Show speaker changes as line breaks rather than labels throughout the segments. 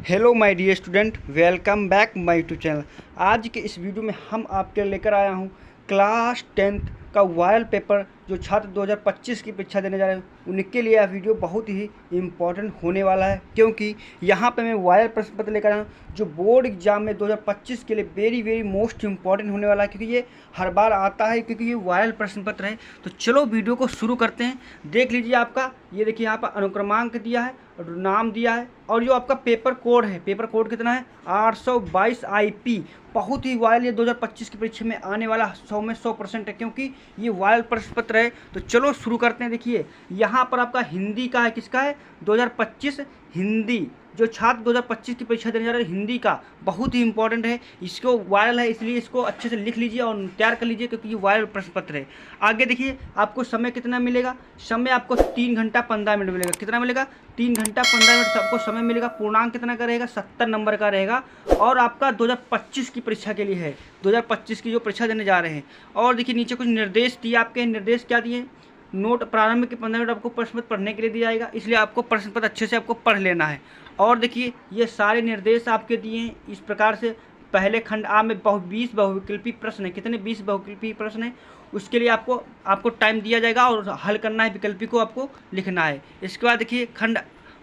Hello my dear student, welcome back my YouTube channel. आज के इस वीडियो में हम आपके लिए लेकर आया हूँ क्लास 10th का वायरल पेपर। जो छात्र 2025 की परीक्षा देने जा रहे हैं उनके लिए यह वीडियो बहुत ही इम्पोर्टेंट होने वाला है, क्योंकि यहाँ पे मैं वायरल प्रश्न पत्र लेकर आया हूँ जो बोर्ड एग्जाम में 2025 के लिए वेरी मोस्ट इम्पॉर्टेंट होने वाला है, क्योंकि ये हर बार आता है, क्योंकि ये वायरल प्रश्न पत्र है। तो चलो वीडियो को शुरू करते हैं। देख लीजिए, आपका ये देखिए यहाँ पर अनुक्रमांक दिया है, नाम दिया है, और जो आपका पेपर कोड है, पेपर कोड कितना है 822 IP। बहुत ही वायरल, ये 2025 की परीक्षा में आने वाला 100 में 100% है, क्योंकि ये वायरल प्रश्न पत्र है। तो चलो शुरू करते हैं। देखिए यहाँ पर आपका हिंदी का है, किसका है 2025 हिंदी। जो छात्र 2025 की परीक्षा देने जा रहे हैं हिंदी का, बहुत ही इंपॉर्टेंट है। इसको वायरल है इसलिए इसको अच्छे से लिख लीजिए और तैयार कर लीजिए, क्योंकि ये वायरल प्रश्न पत्र है। आगे देखिए आपको समय कितना मिलेगा। समय आपको 3 घंटा 15 मिनट मिलेगा। कितना मिलेगा 3 घंटा 15 मिनट सबको समय मिलेगा। पूर्णांक कितना का रहेगा 70 नंबर का रहेगा, और आपका 2025 की परीक्षा के लिए है, 2025 की जो परीक्षा देने जा रहे हैं। और देखिए नीचे कुछ निर्देश दिए, आपके निर्देश क्या दिए। नोट प्रारंभ के 15 मिनट आपको प्रश्न पत्र पढ़ने के लिए दिया जाएगा, इसलिए आपको प्रश्न पत्र अच्छे से आपको पढ़ लेना है। और देखिए ये सारे निर्देश आपके दिए हैं इस प्रकार से। पहले खंड आ में 20 बहुविकल्पी प्रश्न है। कितने 20 बहुविकल्पी प्रश्न है, उसके लिए आपको टाइम दिया जाएगा और हल करना है, विकल्पी को आपको लिखना है। इसके बाद देखिए खंड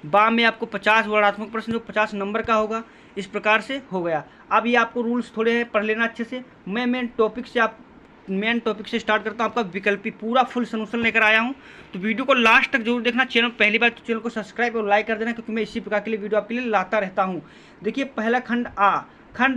बा में आपको 50 वर्णात्मक प्रश्न जो 50 नंबर का होगा। इस प्रकार से हो गया। अब ये आपको रूल्स थोड़े हैं, पढ़ लेना अच्छे से। मैं मेन टॉपिक से स्टार्ट करता हूँ। आपका विकल्पी पूरा फुल सोल्यूशन लेकर आया हूँ, तो वीडियो को लास्ट तक जरूर देखना। चैनल पहली बार तो चैनल को सब्सक्राइब और लाइक कर देना, क्योंकि मैं इसी प्रकार के लिए वीडियो आपके लिए लाता रहता हूँ। देखिए पहला खंड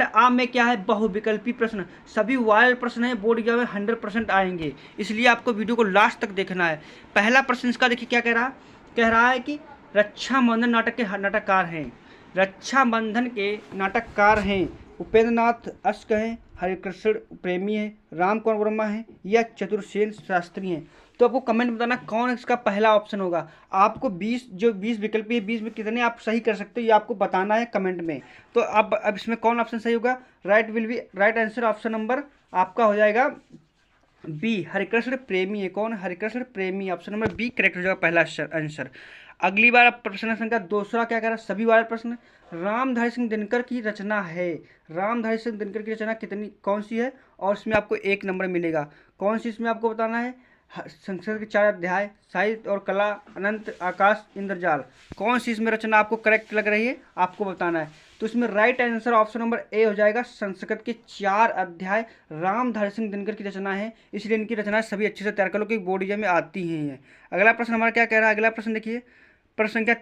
आ में क्या है, बहुविकल्पी प्रश्न। सभी वायरल प्रश्न है, बोर्ड एग्जाम में 100% आएंगे, इसलिए आपको वीडियो को लास्ट तक देखना है। पहला प्रश्न इसका देखिए क्या कह रहा है कि रक्षाबंधन नाटक के नाटककार हैं। रक्षाबंधन के नाटककार हैं उपेंद्र नाथ अश्क हैं, हरिकृष्ण प्रेमी है, राम कुमार वर्मा है, या चतुर्सेन शास्त्री हैं। तो आपको कमेंट बताना कौन इसका पहला ऑप्शन होगा। आपको 20 विकल्प है, 20 में कितने आप सही कर सकते हो ये आपको बताना है कमेंट में। तो अब इसमें कौन ऑप्शन सही होगा। राइट आंसर ऑप्शन नंबर आपका हो जाएगा बी, हरिकृष्ण प्रेमी है। कौन, हरिकृष्ण प्रेमी। ऑप्शन नंबर बी करेक्ट हो जाएगा पहला आंसर। अगली बार प्रश्न संख्या दूसरा क्या कह रहा है, सभी वाले प्रश्न रामधारी सिंह दिनकर की रचना है। रामधारी सिंह दिनकर की रचना कौन सी है, और इसमें आपको 1 नंबर मिलेगा। कौन सी इसमें आपको बताना है। संस्कृत के 4 अध्याय, साहित्य और कला, अनंत, आकाश, इंद्रजाल। कौन सी इसमें रचना आपको करेक्ट लग रही है आपको बताना है। तो इसमें राइट आंसर ऑप्शन नंबर ए हो जाएगा। संस्कृत के 4 अध्याय रामधारी सिंह दिनकर की रचना है, इसलिए इनकी रचना सभी अच्छे से तैयार कर लो, कि बोर्ड एग्जाम में आती हैं। अगला प्रश्न हमारा क्या कह रहा है। अगला प्रश्न देखिए प्रश्न संख्या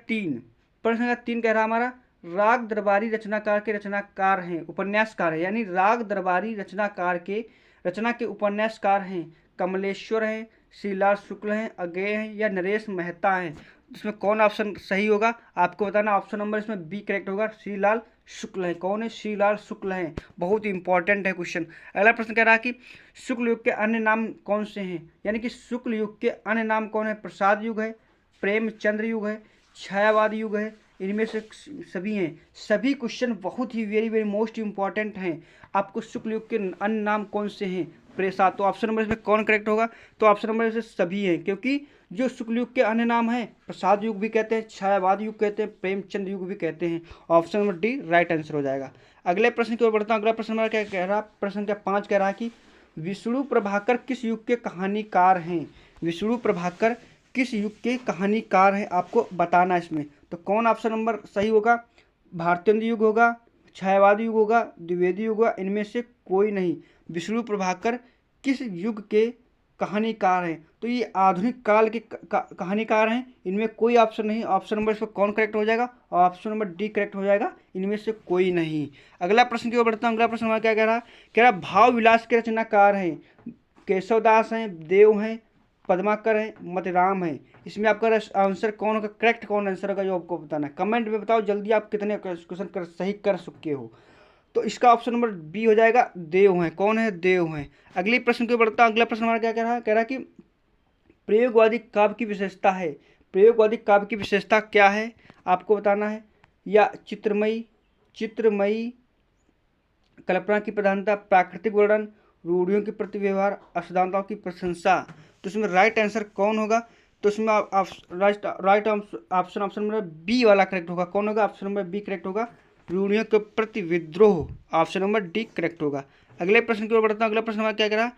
3 कह रहा है हमारा राग दरबारी रचनाकार के रचनाकार हैं, उपन्यासकार है। यानी राग दरबारी रचना के उपन्यासकार हैं कमलेश्वर हैं, श्रीलाल शुक्ल हैं, अज्ञेय हैं, या नरेश मेहता हैं। इसमें कौन ऑप्शन सही होगा आपको बताना। ऑप्शन नंबर इसमें बी करेक्ट होगा, श्रीलाल शुक्ल है। कौन है, श्रीलाल शुक्ल हैं। बहुत ही इंपॉर्टेंट है क्वेश्चन। अगला प्रश्न कह रहा है कि शुक्ल युग के अन्य नाम कौन से हैं। यानी कि शुक्ल युग के अन्य नाम कौन है। प्रसाद युग है, प्रेमचंद्र युग है, छायावाद युग है, इनमें से सभी हैं। सभी क्वेश्चन बहुत ही वेरी मोस्ट इंपॉर्टेंट हैं। आपको शुक्ल युग के अन्य नाम कौन से हैं, प्रसाद। तो ऑप्शन नंबर इसमें कौन करेक्ट होगा, तो ऑप्शन नंबर इसमें सभी हैं, क्योंकि जो शुक्ल युग के अन्य नाम हैं प्रसाद युग भी कहते हैं, छायावाद युग कहते हैं, प्रेमचंद युग भी कहते हैं। Option number D right answer हो जाएगा। अगले प्रश्न की ओर बढ़ता हूँ। अगला प्रश्न हमारा क्या कह रहा है, प्रश्न क्या 5 कह रहा है कि विष्णु प्रभाकर किस युग के कहानीकार हैं। विष्णु प्रभाकर किस युग के कहानीकार हैं आपको बताना है इसमें। तो कौन ऑप्शन नंबर सही होगा। भारतेंद्र युग होगा, छायावादी युग होगा, द्विवेदी युग होगा, इनमें से कोई नहीं। विष्णु प्रभाकर किस युग के कहानीकार हैं, तो ये आधुनिक काल के कहानीकार हैं, इनमें कोई ऑप्शन नहीं। ऑप्शन नंबर इसमें कौन करेक्ट हो जाएगा, ऑप्शन नंबर डी करेक्ट हो जाएगा, इनमें से कोई नहीं। अगला प्रश्न की ओर बढ़ता हूँ। अगला प्रश्न हमारा क्या कह रहा है भाव विलास के रचनाकार हैं केशवदास हैं, देव हैं, पद्माकर है, मतराम है। इसमें आपका आंसर कौन होगा, करेक्ट कौन आंसर होगा जो आपको बताना है। कमेंट में बताओ जल्दी आप कितने क्वेश्चन सही कर चुके हो। तो इसका ऑप्शन नंबर बी हो जाएगा, देव हैं। कौन है, देव हैं। अगली प्रश्न की बढ़ता हूं। अगला प्रश्न हमारा क्या कह रहा है कि प्रयोगवादी काव्य की विशेषता है। प्रयोगवादी काव्य की विशेषता क्या है आपको बताना है। या चित्रमयी कल्पना की प्रधानता, प्राकृतिक वर्णन, रूढ़ियों के प्रति व्यवहार, असाधारणताओं की प्रशंसा। तो इसमें राइट आंसर कौन होगा, तो तो इसमें राइट ऑप्शन नंबर बी वाला करेक्ट होगा। कौन होगा? ऑप्शन नंबर बी करेक्ट होगा। रूढ़ियों के प्रति विद्रोह, ऑप्शन नंबर डी करेक्ट होगा। अगले प्रश्न की ओर बढ़ता हूँ। अगला प्रश्न हमारा क्या कह रहा है?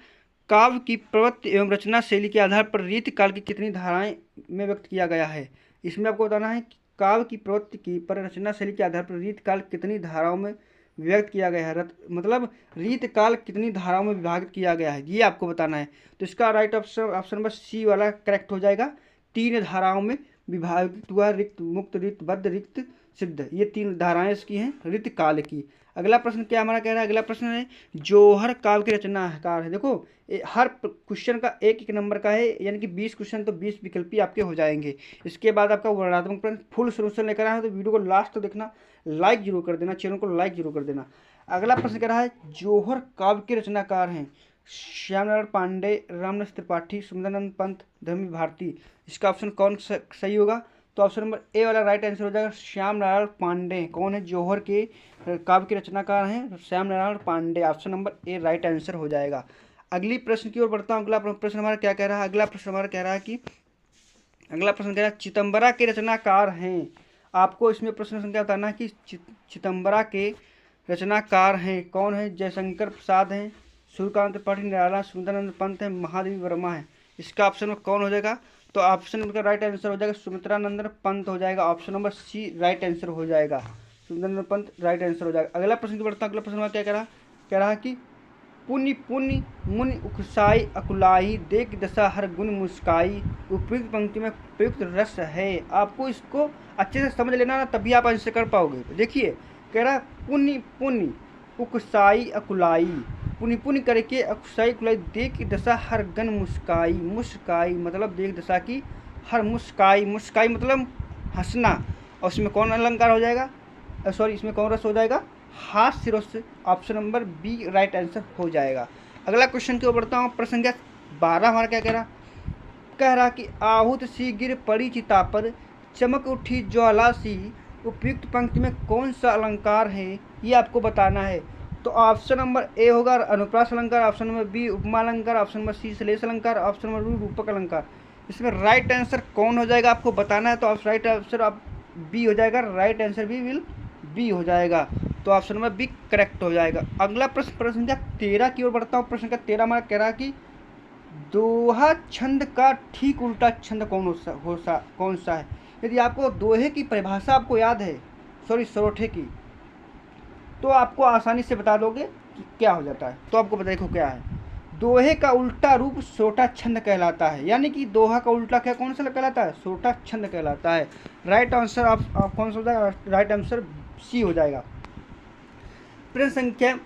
काव्य की प्रवृत्ति एवं रचना शैली के आधार पर रीति काल की कितनी धाराएं में व्यक्त किया गया है? इसमें आपको बताना है कि काव्य की प्रवृत्ति की पर रचना शैली के आधार पर रीति काल कितनी धाराओं में व्यक्त किया गया है, मतलब रीत काल कितनी धाराओं में विभाजित किया गया है, ये आपको बताना है। तो इसका राइट ऑप्शन नंबर सी वाला करेक्ट हो जाएगा। 3 धाराओं में विभाजित हुआ, रिक्त, मुक्त, रिक्त, बद्ध, रिक्त, सिद्ध, ये 3 धाराएं इसकी हैं ऋत काल की। अगला प्रश्न क्या हमारा कह रहा है? अगला प्रश्न है जौहर काव्य के रचनाकार है। देखो हर क्वेश्चन का एक एक नंबर का है, यानी कि 20 क्वेश्चन तो 20 विकल्पी आपके हो जाएंगे। इसके बाद आपका वर्णनात्मक प्रश्न फुल सोल्यूशन लेकर आए हैं, तो वीडियो को लास्ट तक देखना, लाइक जरूर कर देना, चैनल को लाइक जरूर कर देना। अगला प्रश्न कह रहा है जौहर काव्य के रचनाकार हैं श्यामनारायण पांडे, रामदास त्रिपाठी, सुंदरानंद पंत, धर्मी भारती। इसका ऑप्शन कौन सही होगा? तो ऑप्शन नंबर ए वाला राइट आंसर हो जाएगा श्याम नारायण पांडे। कौन है? जौहर के काव्य के रचनाकार हैं Shyam Narayan Pandey. Option number A right answer हो जाएगा। अगली प्रश्न की ओर बढ़ता हूँ। अगला प्रश्न हमारा क्या कह रहा है? अगला प्रश्न हमारा कह रहा है कि अगला प्रश्न कह रहा है चिदंबरा के रचनाकार हैं। आपको इसमें प्रश्न संख्या बताना है कि चिदंबरा के रचनाकार हैं कौन है? जयशंकर प्रसाद हैं, सूर्यकांत त्रिपाठी निराला, सुंदरानंद पंत है, महादेवी वर्मा है। इसका ऑप्शन में कौन हो जाएगा? तो ऑप्शन नंबर का राइट आंसर हो जाएगा सुमित्रानंदन पंत हो जाएगा। Option number C right answer हो जाएगा, सुमित्रानंदन पंत राइट आंसर हो जाएगा। अगला प्रश्न की बढ़ता हूँ। अगला प्रश्न क्या कह रहा है कि पुण्य पुण्य मुनि उकसाई अकुलाई, देख दशा हर गुण मुस्काई, उपयुक्त पंक्ति में प्रयुक्त रस है। आपको इसको अच्छे से समझ लेना ना, तभी आप आंसर कर पाओगे। देखिए कह रहा है पुण्य पुण्य उकसाई अकुलाई, पुनि पुनि करके अकुसाई कुलाई, देख दशा हर गन मुस्काई, मुस्काई मतलब देख दशा की हर मुस्काई, मुस्काई मतलब हंसना। और इसमें कौन अलंकार हो जाएगा? सॉरी, इसमें कौन रस हो जाएगा? हास्य रस। Option number B right answer हो जाएगा। अगला क्वेश्चन की ओर बढ़ता हूँ। प्रश्न संख्या 12 हमारा क्या कह रहा कि आहुत सी गिर पड़ी चिता पर, चमक उठी ज्वाला सी, उपयुक्त पंक्ति में कौन सा अलंकार है, ये आपको बताना है। तो ऑप्शन नंबर ए होगा अनुप्रास अलंकार, ऑप्शन नंबर बी उपमा अलंकार, ऑप्शन नंबर सी श्लेष अलंकार, ऑप्शन नंबर बी रूपक अलंकार। इसमें राइट आंसर कौन हो जाएगा आपको बताना है। तो राइट आंसर आप बी हो जाएगा, राइट आंसर भी विल बी हो जाएगा। तो ऑप्शन नंबर बी करेक्ट हो जाएगा। अगला प्रश्न संख्या 13 की ओर बढ़ता हूँ। प्रश्न संख्या 13 हमारा कह रहा है कि दोहा छंद का ठीक उल्टा छंद कौन सा है? यदि आपको दोहे की परिभाषा आपको याद है, सॉरी सरोठे की, तो आपको आसानी से बता दोगे कि क्या हो जाता है। तो आपको देखो क्या है, दोहे का उल्टा रूप सोटा छंद कहलाता है। यानी कि दोहा का उल्टा क्या कौन सा कहलाता है? सोटा छंद कहलाता है। राइट आंसर आप कौन सा हो जाएगा? राइट आंसर सी हो जाएगा। प्रश्न संख्या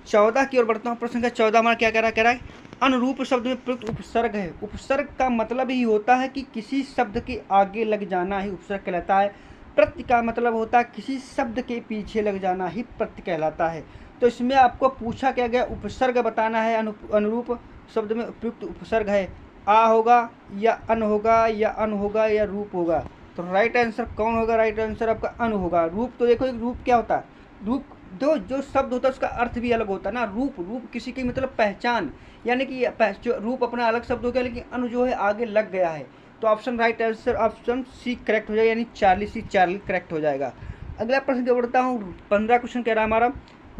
14 की ओर बढ़ता हूँ। प्रश्न संख्या 14 हमारा क्या कह रहा है अनुरूप शब्द में प्रयुक्त उपसर्ग है। उपसर्ग का मतलब ही होता है कि किसी शब्द के आगे लग जाना ही उपसर्ग कहलाता है। प्रत्य का मतलब होता है किसी शब्द के पीछे लग जाना ही प्रत्य कहलाता है। तो इसमें आपको पूछा क्या गया, उपसर्ग बताना है। अनुरूप शब्द में प्रयुक्त उपसर्ग है, आ होगा या अन होगा या अन होगा या रूप होगा। तो राइट आंसर कौन होगा? राइट आंसर आपका अन होगा। रूप तो देखो एक रूप क्या होता है, रूप जो शब्द होता है उसका अर्थ भी अलग होता है ना। रूप किसी की मतलब पहचान, यानी कि रूप अपना अलग शब्द हो गया, लेकिन अनु जो है आगे लग गया है। तो option right answer option C correct हो जाएगा, यानी 40 सी 40 करेक्ट हो जाएगा। अगला प्रश्न जो बढ़ता हूँ 15 क्वेश्चन कह रहा है हमारा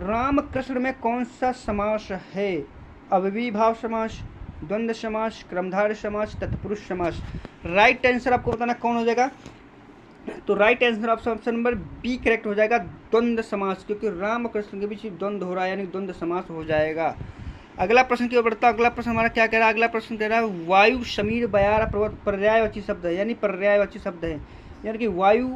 राम कृष्ण में कौन सा समास है? अव्ययीभाव समास, द्वंद्व समास, क्रमधारय समास, तत्पुरुष समास। राइट आंसर आपको बताना कौन हो जाएगा। तो right answer option number B correct हो जाएगा, द्वंद्व समास, क्योंकि राम और कृष्ण के बीच द्वंद्व हो रहा है, यानी द्वंद्व समास हो जाएगा। अगला प्रश्न की ओर बढ़ता है। अगला प्रश्न हमारा क्या कह रहा है? अगला प्रश्न कह रहा है वायु समीर बयार पर्यायवाची शब्द है, यानी पर्यायवाची शब्द है। यानी कि वायु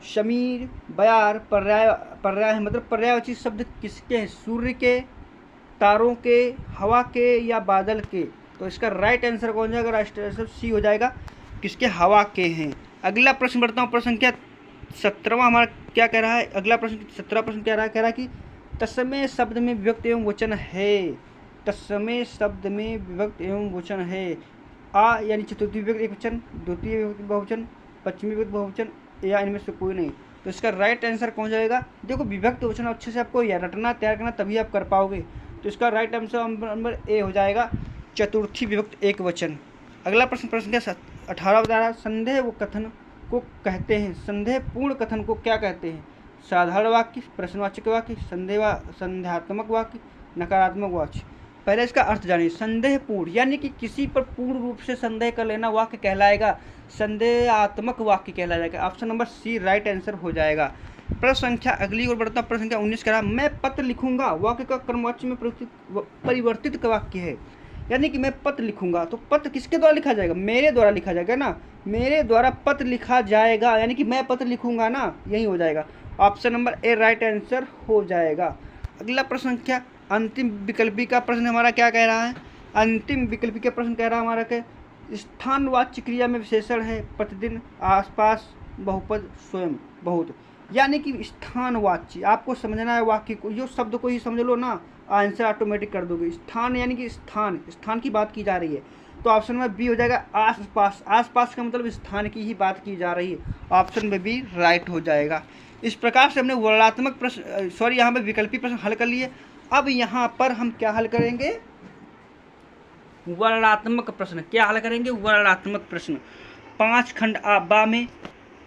समीर बयार पर्याय है, मतलब पर्यायवाची शब्द किसके हैं? सूर्य के, तारों के, हवा के या बादल के। तो इसका राइट आंसर कौन जाएगा? राइट आंसर सी हो जाएगा, किसके? हवा के हैं। अगला प्रश्न बढ़ता हूँ। प्रश्न संख्या 17 हमारा क्या कह रहा है? अगला प्रश्न 17 प्रश्न कह रहा है कि तत्समय शब्द में विभक्त एवं वचन है। तत्समय शब्द में विभक्त एवं वचन है। आ यानी चतुर्थी विभक्त एक वचन, द्वितीय विभक्त बहुवचन, पंचमी विभक्त बहुवचन, या इनमें से कोई नहीं। तो इसका राइट आंसर कौन जाएगा? देखो विभक्त वचन अच्छे से आपको रटना तैयार करना, तभी आप कर पाओगे। तो इसका राइट आंसर नंबर ए हो जाएगा, चतुर्थी विभक्त एक वचन। अगला प्रश्न 18 बता रहा, संदेह वो कथन को कहते हैं, संदेहपूर्ण कथन को क्या कहते हैं? साधारण वाक्य, प्रश्नवाचक वाक्य, संदेहात्मक वाक्य, नकारात्मक वाक्य। पहले इसका अर्थ जानिए। संदेहपूर्ण यानी कि किसी पर पूर्ण रूप से संदेह कर लेना वाक्य कहलाएगा, संदेहात्मक वाक्य कहलाएगा। Option number C right answer हो जाएगा। प्रश्न संख्या अगली ओर बढ़ता, प्रश्न संख्या 19 कह रहा, मैं पत्र लिखूंगा वाक्य का क्रमवाच्य में परिवर्तित वाक्य है, यानी कि मैं पत्र लिखूंगा, तो पत्र किसके द्वारा लिखा जाएगा? मेरे द्वारा लिखा जाएगा ना, मेरे द्वारा पत्र लिखा जाएगा, यानी कि मैं पत्र लिखूंगा ना, यही हो जाएगा। Option number A right answer हो जाएगा। अगला प्रश्न संख्या अंतिम विकल्पी का प्रश्न हमारा क्या कह रहा है? अंतिम विकल्पी का प्रश्न कह रहा है हमारा कि स्थानवाच्य क्रिया में विशेषण है प्रतिदिन, आसपास, बहुपद, स्वयं, बहुत, यानी कि स्थानवाच्य। आपको समझना है वाक्य को, जो शब्द को ही समझ लो ना, आंसर ऑटोमेटिक कर दोगे। स्थान यानी कि स्थान की बात की जा रही है, तो ऑप्शन में बी हो जाएगा। आसपास, आसपास का मतलब स्थान की ही बात की जा रही है, ऑप्शन में बी राइट हो जाएगा। इस प्रकार से हमने वर्णनात्मक प्रश्न यहाँ पे विकल्पी प्रश्न हल कर लिए। अब यहाँ पर हम क्या हल करेंगे? वर्णनात्मक प्रश्न। क्या हल करेंगे? वर्णनात्मक प्रश्न। 5 खंड बा में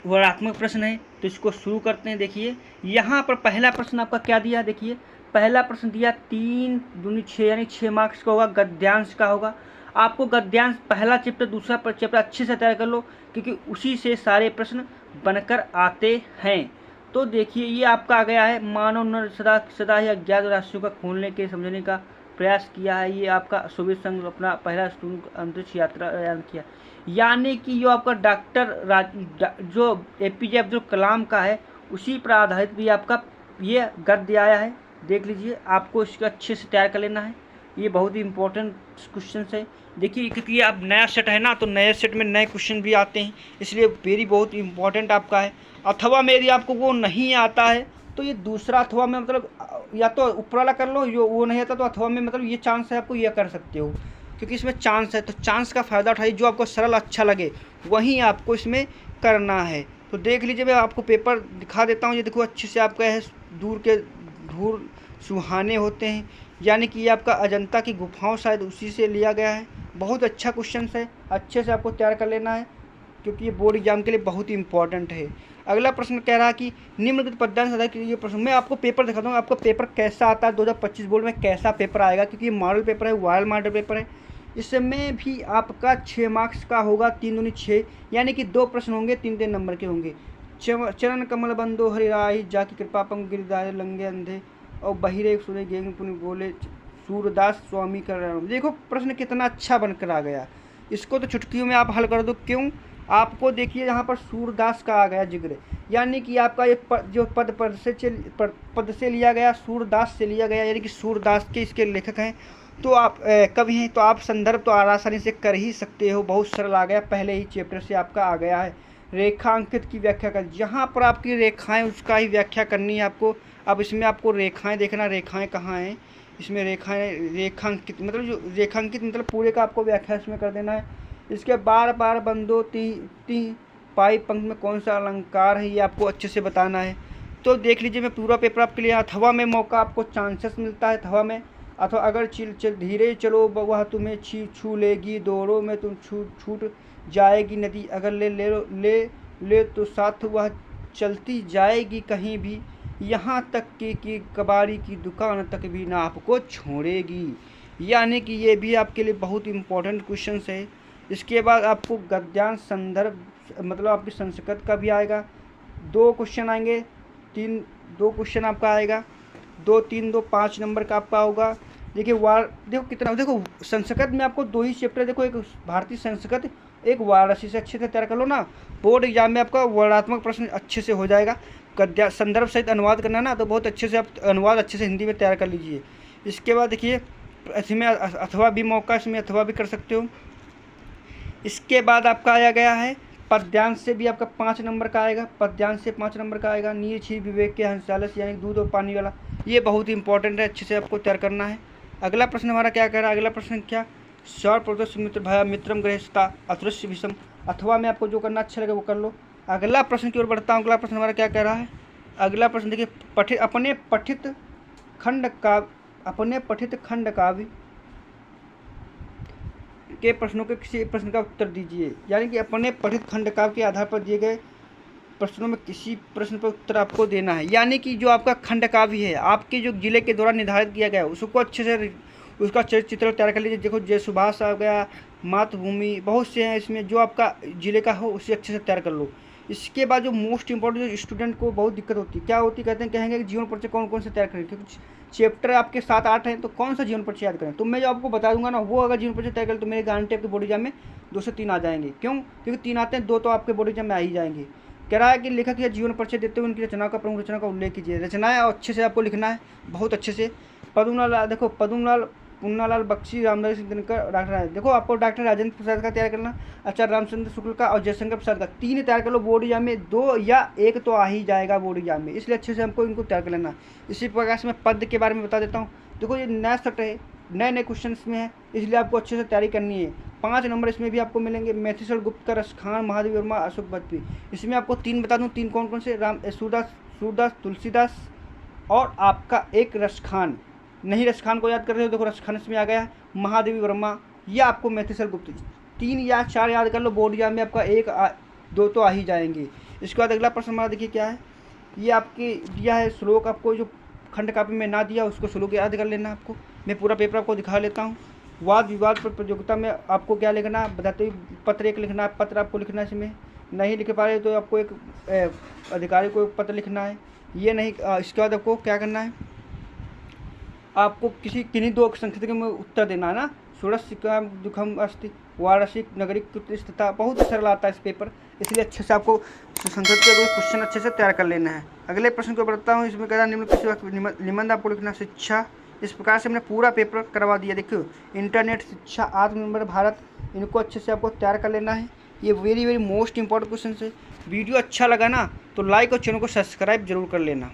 वर्णनात्मक प्रश्न है, तो इसको शुरू करते हैं। देखिए यहाँ पर पहला प्रश्न आपका क्या दिया, देखिए पहला प्रश्न दिया 3 दूनी 6 यानी 6 मार्क्स का होगा, गद्यांश का होगा। आपको गद्यांश पहला चैप्टर दूसरा चैप्टर अच्छे से तैयार कर लो, क्योंकि उसी से सारे प्रश्न बनकर आते हैं। तो देखिए ये आपका आ गया है, मानव ने सदा ही अज्ञात राशियों का खोलने के समझने का प्रयास किया है। ये आपका सोवियत संघ अपना पहला अंतरिक्ष यात्रायान किया, यानी कि जो आपका जो APJ अब्दुल कलाम का है, उसी पर आधारित भी आपका ये गद्य आया है। देख लीजिए, आपको इसको अच्छे से तैयार कर लेना है, ये बहुत ही इंपॉर्टेंट क्वेश्चन है। देखिए क्योंकि अब नया सेट है ना, तो नए सेट में नए क्वेश्चन भी आते हैं, इसलिए वेरी बहुत इंपॉर्टेंट आपका है। अथवा में यदि आपको वो नहीं आता है तो ये दूसरा अथवा में मतलब या तो ऊपर वाला कर लो, जो वो नहीं आता तो अथवा में मतलब ये चांस है आपको, ये कर सकते हो, क्योंकि इसमें चांस है। तो चांस का फ़ायदा उठाइए, जो आपको सरल अच्छा लगे वहीं आपको इसमें करना है। तो देख लीजिए, मैं आपको पेपर दिखा देता हूँ। ये देखो अच्छे से आपका है, धूर सुहाने होते हैं, यानी कि ये आपका अजंता की गुफाओं शायद उसी से लिया गया है। बहुत अच्छा क्वेश्चन है, अच्छे से आपको तैयार कर लेना है, क्योंकि ये बोर्ड एग्जाम के लिए बहुत ही इंपॉर्टेंट है। अगला प्रश्न कह रहा है कि निम्नलिखित पद्यांश आधारित ये प्रश्न, मैं आपको पेपर दिखाता हूँ, आपका पेपर कैसा आता है 2025 बोर्ड में, कैसा पेपर आएगा, क्योंकि ये मॉडल पेपर है, वायल मॉडल पेपर है। इसमें भी आपका 6 मार्क्स का होगा, 3 दूनी 6, यानी कि 2 प्रश्न होंगे, 3 नंबर के होंगे। चरण कमल बंदो हरिराही, जाकी कृपा पंग गिरदाय लंगे अंधे, और बहिरे सुने गेंग पुनि बोले सूरदास स्वामी कर रहा हूँ। देखो प्रश्न कितना अच्छा बनकर आ गया, इसको तो चुटकियों में आप हल कर दो। क्यों? आपको देखिए यहाँ पर सूरदास का आ गया जिक्र, यानी कि आपका ये जो पद से लिया गया, सूरदास से लिया गया, यानी कि सूरदास के इसके लेखक हैं, तो आप कवि हैं, तो आप संदर्भ तो आसानी से कर ही सकते हो। बहुत सरल आ गया, पहले ही चैप्टर से आपका आ गया है। रेखांकित की व्याख्या कर, जहाँ पर आपकी रेखाएं उसका ही व्याख्या करनी है आपको। अब इसमें आपको रेखाएं देखना, रेखाएं कहाँ हैं इसमें, रेखांकित मतलब जो रेखांकित मतलब पूरे का आपको व्याख्या इसमें कर देना है। इसके बार बार बंदो ती पाई पंक्ति में कौन सा अलंकार है, ये आपको अच्छे से बताना है। तो देख लीजिए, मैं पूरा पेपर आपके लिए, अथवा में मौका आपको चांसेस मिलता है, अथवा में, अथवा अगर धीरे चलो वह तुम्हें छू लेगी, दौड़ो में तुम छूट जाएगी नदी, अगर ले तो साथ वह चलती जाएगी कहीं भी, यहाँ तक कि कबाड़ी की दुकान तक भी ना आपको छोड़ेगी। यानी कि ये भी आपके लिए बहुत इंपॉर्टेंट क्वेश्चन है। इसके बाद आपको गद्यांश संदर्भ मतलब आपकी संस्कृत का भी आएगा, 2 क्वेश्चन आएंगे, 2 क्वेश्चन आपका आएगा, 2 3 2 5 नंबर का आपका होगा। देखिए देखो कितना, देखो संस्कृत में आपको 2 ही चैप्टर, देखो एक भारतीय संस्कृत, एक वाराणसी से अच्छे से तैयार कर लो ना, बोर्ड एग्जाम में आपका वर्णनात्मक प्रश्न अच्छे से हो जाएगा। संदर्भ सहित अनुवाद करना ना, तो बहुत अच्छे से आप अनुवाद अच्छे से हिंदी में तैयार कर लीजिए। इसके बाद देखिए इसमें अथवा भी मौका, इसमें अथवा भी कर सकते हो। इसके बाद आपका आया गया है पद्यांश से भी आपका 5 नंबर का आएगा, पद्यांश से 5 नंबर का आएगा। नीर क्षीर विवेक के हंसालस यानी दूध और पानी वाला, ये बहुत ही इंपॉर्टेंट है, अच्छे से आपको तैयार करना है। अगला प्रश्न हमारा क्या कह रहा है? अगला प्रश्न क्या, स्वर प्रदोष मित्र भया मित्रम गृहस्था अतृष्य विषम, अथवा में आपको जो करना अच्छा लगे वो कर लो। अगला प्रश्न की ओर बढ़ता हूँ। अगला प्रश्न हमारा क्या कह रहा है? अगला प्रश्न देखिए, अपने पठित खंड काव्य के प्रश्नों के किसी एक प्रश्न का उत्तर दीजिए। यानी कि अपने पठित खंडकाव्य के आधार पर दिए गए प्रश्नों में किसी प्रश्न पर उत्तर आपको देना है। यानी कि जो आपका खंडकाव्य है आपके जो जिले के द्वारा निर्धारित किया गया है उसको अच्छे से उसका चित्र तैयार कर लीजिए। देखो जय सुभाष आ गया, मातृभूमि, बहुत से हैं इसमें, जो आपका जिले का हो उसे अच्छे से तैयार कर लो। इसके बाद जो मोस्ट इंपॉर्टेंट जो स्टूडेंट को बहुत दिक्कत होती है, क्या होती है, कहते हैं कहेंगे कि जीवन परिचय कौन कौन से तैयार करें, क्योंकि चैप्टर आपके 7-8 हैं तो कौन सा जीवन परिचय याद करें। तो मैं जो आपको बता दूंगा ना वो अगर जीवन परिचय तैयार करें तो मेरी गारंटी आपके बोर्ड एग्जाम में 2 से 3 आ जाएंगे। क्यों? क्योंकि 3 आते हैं, 2 तो आपके बोर्ड एग्जाम में आ ही जाएंगे। कह रहा है कि लेखक या जीवन परिचय देते हुए उनकी रचनाओं का प्रमुख रचना का उल्लेख कीजिए। रचनाएं अच्छे से आपको लिखना है, बहुत अच्छे से। पद्मलाल, देखो पद्मलाल, पुन्नालाल बख्शी, रामधारी सिंह दिनकर, डॉक्टर, देखो आपको डॉक्टर राजेंद्र प्रसाद का तैयार करना, आचार्य रामचंद्र शुक्ल का और जयशंकर प्रसाद का। 3 तैयार कर लो बोर्ड एग्जाम में, 2 या 1 तो आ ही जाएगा बोर्ड एग्जाम में, इसलिए अच्छे से हमको इनको तैयार कर लेना। इसी प्रकार से मैं पद के बारे में बता देता हूँ। देखो ये नया सेट है, नए नए क्वेश्चन में है, इसलिए आपको अच्छे से तैयारी करनी है। 5 नंबर इसमें भी आपको मिलेंगे। मैथिसर गुप्त का, रसखान, महादेव वर्मा, अशोक बजपेयी। इसमें आपको 3 बता दूँ, 3 कौन कौन से, सूरदास, तुलसीदास और आपका एक रसखान। नहीं रसखान को याद कर रहे हो, देखो रसखान इसमें आ गया, महादेवी वर्मा या आपको मैथिसर गुप्त। 3 या 4 याद कर लो, बोर्ड एग्जाम में आपका 1-2 तो आ ही जाएंगे। इसके बाद अगला प्रश्न हमारा देखिए क्या है, ये आपके दिया है श्लोक, आपको जो खंड काव्य में ना दिया उसको श्लोक याद कर लेना। आपको मैं पूरा पेपर आपको दिखा लेता हूँ। वाद विवाद पर प्रतियोगिता में आपको क्या लिखना बताते हुए, पत्र 1 लिखना है, पत्र आपको लिखना है। इसमें नहीं लिख पा रहे तो आपको एक अधिकारी को एक पत्र लिखना है। ये नहीं, इसके बाद आपको क्या करना है, आपको किन्हीं 2 संस्कृति में उत्तर देना है ना। षोडश दुखम अस्ति, वाराणसी नगरिक तथा, बहुत सरल आता है इस पेपर, इसलिए अच्छे से आपको संस्कृत के क्वेश्चन अच्छे से तैयार कर लेना है। अगले प्रश्न को बढ़ता हूँ। इसमें कहता है निबंध आपको लिखना शिक्षा। इस प्रकार से हमने पूरा पेपर करवा दिया। देखियो इंटरनेट, शिक्षा, आत्मनिर्भर भारत, इनको अच्छे से आपको तैयार कर लेना है। ये very very most important question है। वीडियो अच्छा लगा ना तो लाइक और चैनल को सब्सक्राइब जरूर कर लेना।